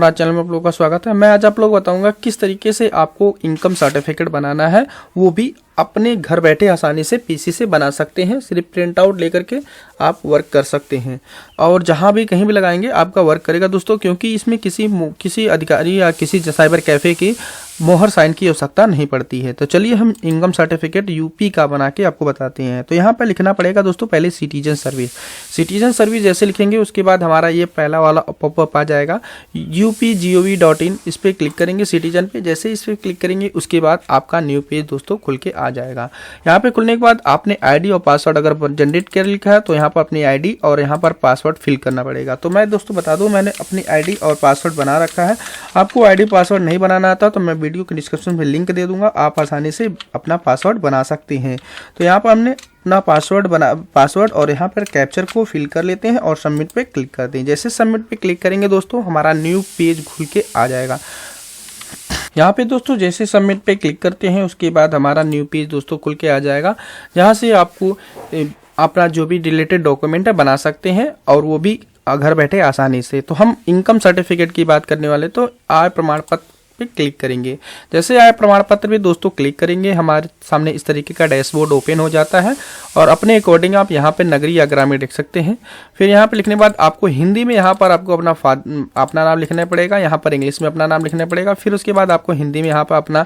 और आज चैनल में आप लोगों का स्वागत है। मैं आज आप लोग बताऊंगा किस तरीके से आपको इनकम सर्टिफिकेट बनाना है, वो भी अपने घर बैठे आसानी से पीसी से बना सकते हैं। सिर्फ प्रिंट आउट लेकर के आप वर्क कर सकते हैं और जहां भी कहीं भी लगाएंगे आपका वर्क करेगा दोस्तों, क्योंकि इसमें किसी अधिकारी या किसी साइबर कैफ़े की मोहर साइन की आवश्यकता नहीं पड़ती है। तो चलिए हम इनकम सर्टिफिकेट यूपी का बना के आपको बताते हैं। तो यहाँ पर लिखना पड़ेगा दोस्तों पहले सिटीजन सर्विस जैसे लिखेंगे उसके बाद हमारा ये पहला वाला पॉपअप आ जाएगा upgov.in। इस पर क्लिक करेंगे सिटीजन पे। जैसे इस पर क्लिक करेंगे उसके बाद आपका न्यू पेज दोस्तों खुल के आ जाएगा। यहाँ पे खुलने के बाद आपने आईडी और पासवर्ड अगर जनरेट कर लिखा है तो यहाँ पर अपनी आईडी और यहाँ पर पासवर्ड फिल करना पड़ेगा। तो मैं दोस्तों बता दूं मैंने अपनी आईडी और पासवर्ड बना रखा है। आपको आईडी पासवर्ड नहीं बनाना आता तो मैं वीडियो के डिस्क्रिप्शन में लिंक दे दूंगा, आप आसानी से अपना पासवर्ड बना सकते हैं। तो यहाँ पर हमने अपना पासवर्ड और यहाँ पर कैप्चर को फिल कर लेते हैं और सबमिट पे क्लिक करते हैं। जैसे सबमिट पे क्लिक करेंगे दोस्तों हमारा न्यू पेज खुल के आ जाएगा। यहाँ पे दोस्तों जैसे सबमिट पे क्लिक करते हैं उसके बाद हमारा न्यू पेज दोस्तों खुल के आ जाएगा, जहाँ से आपको अपना जो भी रिलेटेड डॉक्यूमेंट है बना सकते हैं और वो भी घर बैठे आसानी से। तो हम इनकम सर्टिफिकेट की बात करने वाले, तो आय प्रमाण पत्र पे क्लिक करेंगे। जैसे आय प्रमाण पत्र पे दोस्तों क्लिक करेंगे हमारे सामने इस तरीके का डैशबोर्ड ओपन हो जाता है और अपने अकॉर्डिंग आप यहाँ पे नगरीय या ग्रामीण लिख सकते हैं। फिर यहाँ पे लिखने के बाद आपको हिंदी में यहाँ पर आपको अपना नाम लिखना पड़ेगा, यहाँ पर इंग्लिश में अपना नाम लिखना पड़ेगा। फिर उसके बाद आपको हिंदी में यहाँ पर अपना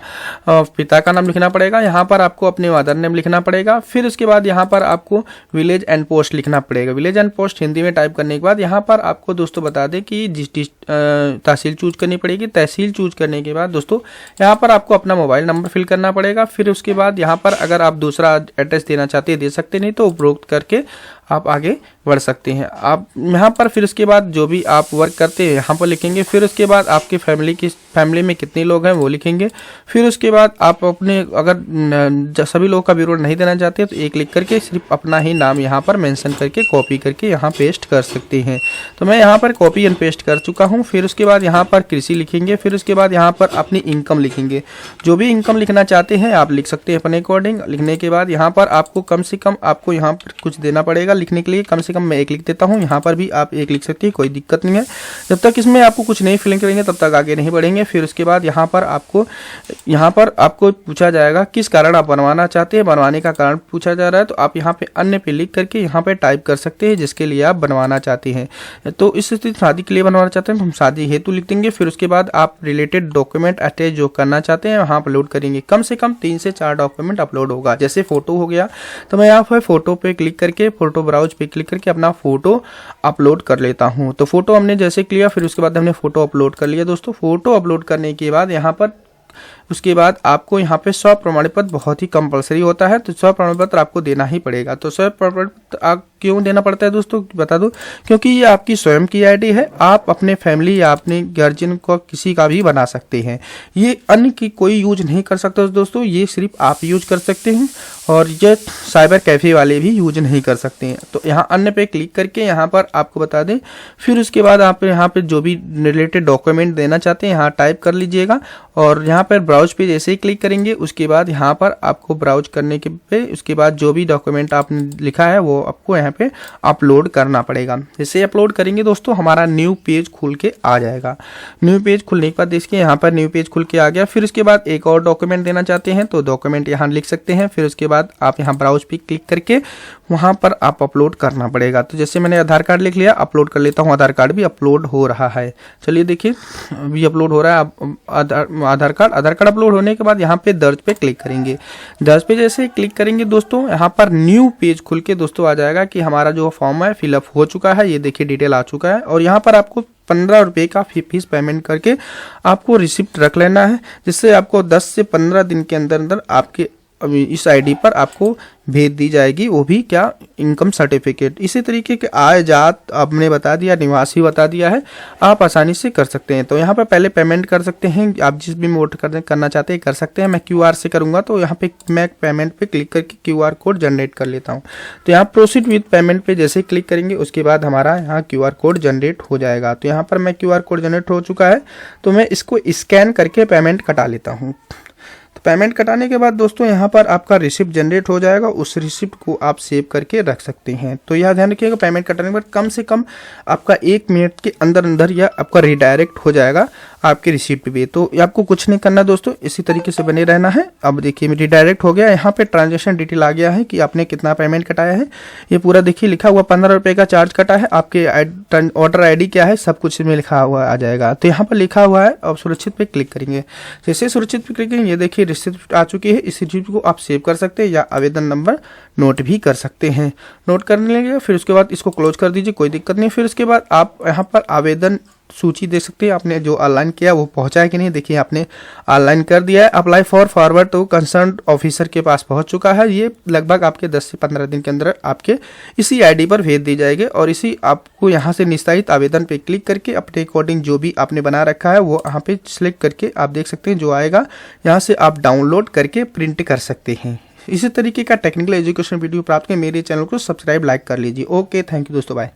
पिता का नाम लिखना पड़ेगा, यहाँ पर आपको अपने मदर नेम लिखना पड़ेगा। फिर उसके बाद यहाँ पर आपको विलेज एंड पोस्ट लिखना पड़ेगा। विलेज एंड पोस्ट हिंदी में टाइप करने के बाद यहाँ पर आपको दोस्तों बता दें कि तहसील चूज करनी पड़ेगी। तहसील चूज करने के बाद दोस्तों यहाँ पर आपको अपना मोबाइल नंबर फिल करना पड़ेगा। फिर उसके बाद यहाँ पर अगर आप दूसरा एड्रेस देना चाहते हैं दे सकते, नहीं तो उपरोक्त करके आप आगे बढ़ सकते हैं। आप यहाँ पर फिर उसके बाद जो भी आप वर्क करते हैं यहाँ पर लिखेंगे। फिर उसके बाद आपके फैमिली में कितने लोग हैं वो लिखेंगे। फिर उसके बाद आप अपने अगर सभी लोगों का विवरण नहीं देना चाहते तो एक लिख करके सिर्फ अपना ही नाम यहाँ पर मेंशन करके कॉपी करके यहाँ पेस्ट कर सकते हैं। तो मैं यहाँ पर कॉपी एंड पेस्ट कर चुका हूँ। फिर उसके बाद यहाँ पर कृषि लिखेंगे। फिर उसके बाद यहाँ पर अपनी इनकम लिखेंगे। जो भी इनकम लिखना चाहते हैं आप लिख सकते हैं अपने अकॉर्डिंग। लिखने के बाद यहाँ पर आपको कम से कम आपको यहाँ पर कुछ देना पड़ेगा लिखने के लिए। कम से कम मैं एक लिख देता हूँ, यहाँ पर भी आप एक लिख सकते हैं, कोई दिक्कत नहीं है। जब तक इसमें आपको कुछ नहीं फिलिंग करेंगे तब तक आगे नहीं बढ़ेंगे। फिर उसके बाद यहाँ पर आपको पूछा जाएगा किस कारण आप बनवाना चाहते हैं। बनवाने का कारण पूछा जा रहा है तो आप यहाँ पे अन्य पे लिख करके यहाँ पे टाइप कर सकते हैं जिसके लिए आप बनवाना चाहते हैं। तो इस स्थिति शादी के लिए बनवाना चाहते हैं तो हम शादी हेतु लिख देंगे। फिर उसके बाद आप रिलेटेड डॉक्यूमेंट अटैच जो करना चाहते हैं वहाँ अपलोड करेंगे। कम से कम 3 से 4 डॉक्यूमेंट अपलोड होगा। जैसे फोटो हो गया तो मैं यहाँ पर फोटो पे क्लिक करके फोटो ब्राउज पे क्लिक करके अपना फोटो अपलोड कर लेता हूँ। तो फोटो हमने जैसे किया फिर उसके बाद हमने फोटो अपलोड कर लिया दोस्तों। फोटो अपलोड करने के बाद यहाँ पर उसके बाद आपको यहाँ पे स्व प्रमाण पत्र बहुत ही कंपलसरी होता है, तो स्व प्रमाण पत्र आपको देना ही पड़ेगा। तो स्व प्रमाण पत्र क्यों देना पड़ता है दोस्तों बता दूं, क्योंकि ये आपकी स्वयं की आईडी है। आप अपने फैमिली या अपने गार्जियन को किसी का भी बना सकते हैं। ये अन्य की कोई यूज नहीं कर सकता दोस्तों, ये सिर्फ आप यूज कर सकते हैं और ये साइबर कैफे वाले भी यूज नहीं कर सकते हैं। तो यहाँ अन्य पे क्लिक करके यहाँ पर आपको बता दें। फिर उसके बाद आप यहाँ पे जो भी रिलेटेड डॉक्यूमेंट देना चाहते हैं यहाँ टाइप कर लीजिएगा और यहाँ पर ब्राउज पे जैसे ही क्लिक करेंगे उसके बाद यहाँ पर आपको ब्राउज करने के पे उसके बाद जो भी डॉक्यूमेंट आपने लिखा है वो आपको यहाँ पे अपलोड करना पड़ेगा। जैसे अपलोड करेंगे दोस्तों हमारा न्यू पेज खुल के आ जाएगा। न्यू पेज खुलने के बाद देखिए यहाँ पर न्यू पेज खुल के आ गया। फिर उसके बाद एक और डॉक्यूमेंट देना चाहते हैं तो डॉक्यूमेंट यहाँ लिख सकते हैं। फिर उसके बाद आप यहाँ ब्राउज पे क्लिक करके वहाँ पर आप अपलोड करना पड़ेगा। तो जैसे मैंने आधार कार्ड लिख लिया, अपलोड कर लेता हूँ। आधार कार्ड भी अपलोड हो रहा है, चलिए देखिए अभी अपलोड हो रहा है आधार कार्ड अपलोड होने के बाद यहाँ पे दर्ज पे क्लिक करेंगे। दर्ज पे जैसे क्लिक करेंगे दोस्तों यहाँ पर न्यू पेज खुल के दोस्तों आ जाएगा कि हमारा जो फॉर्म है फिलअप हो चुका है। ये देखिए डिटेल आ चुका है और यहाँ पर आपको 15 रुपये का फीस पेमेंट करके आपको रिसिप्ट रख लेना है, जिससे आपको 10 से 15 दिन के अंदर अंदर आपके इस आईडी पर आपको भेज दी जाएगी, वो भी क्या इनकम सर्टिफिकेट। इसी तरीके के आय जात आपने बता दिया, निवासी बता दिया है, आप आसानी से कर सकते हैं। तो यहाँ पर पहले पेमेंट कर सकते हैं, आप जिस भी मोड करना चाहते हैं कर सकते हैं। मैं क्यूआर से करूँगा तो यहाँ पे मैं पेमेंट पे क्लिक करके क्यूआर कोड जनरेट कर लेता हूँ। तो यहाँ प्रोसीड विद पेमेंट पे जैसे क्लिक करेंगे उसके बाद हमारा यहाँ क्यूआर कोड जनरेट हो जाएगा। तो यहाँ पर मैं क्यूआर कोड जनरेट हो चुका है तो मैं इसको स्कैन करके पेमेंट कटा लेता हूँ। तो पेमेंट कटाने के बाद दोस्तों यहाँ पर आपका रिसिप्ट जनरेट हो जाएगा, उस रिसिप्ट को आप सेव करके रख सकते हैं। तो यह ध्यान रखिएगा पेमेंट कटाने के बाद कम से कम आपका 1 मिनट के अंदर अंदर यह आपका रिडायरेक्ट हो जाएगा आपके रिसिप्ट पे। तो आपको कुछ नहीं करना दोस्तों, इसी तरीके से बने रहना है। अब देखिए रिडायरेक्ट हो गया, यहाँ पे ट्रांजेक्शन डिटेल आ गया है कि आपने कितना पेमेंट कटाया है। ये पूरा देखिए लिखा हुआ 15 रुपये का चार्ज कटा है, आपके ऑर्डर आईडी क्या है सब कुछ इसमें लिखा हुआ आ जाएगा। तो यहाँ पर लिखा हुआ है, अब सुरक्षित पे क्लिक करेंगे। जैसे सुरक्षित पे क्लिक करेंगे ये देखिए रिसिप्ट आ चुकी है। इस रिसिप्ट को आप सेव कर सकते हैं या आवेदन नंबर नोट भी कर सकते हैं। नोट कर लेंगे, फिर उसके बाद इसको क्लोज कर दीजिए, कोई दिक्कत नहीं। फिर उसके बाद आप यहाँ पर आवेदन सूची देख सकते हैं, आपने जो ऑनलाइन किया वो पहुंचा है कि नहीं। देखिए आपने ऑनलाइन कर दिया है, अप्लाई फॉर फॉरवर्ड तो कंसर्न ऑफिसर के पास पहुंच चुका है। ये लगभग आपके 10 से 15 दिन के अंदर आपके इसी आईडी पर भेज दी जाएगी और इसी आपको यहाँ से निस्तारित आवेदन पे क्लिक करके अपने अकॉर्डिंग जो भी आपने बना रखा है वो यहाँ पे सिलेक्ट करके आप देख सकते हैं जो आएगा यहाँ से आप डाउनलोड करके प्रिंट कर सकते हैं। इसी तरीके का टेक्निकल एजुकेशन वीडियो प्राप्त करें मेरे चैनल को सब्सक्राइब लाइक कर लीजिए। ओके, थैंक यू दोस्तों, बाय।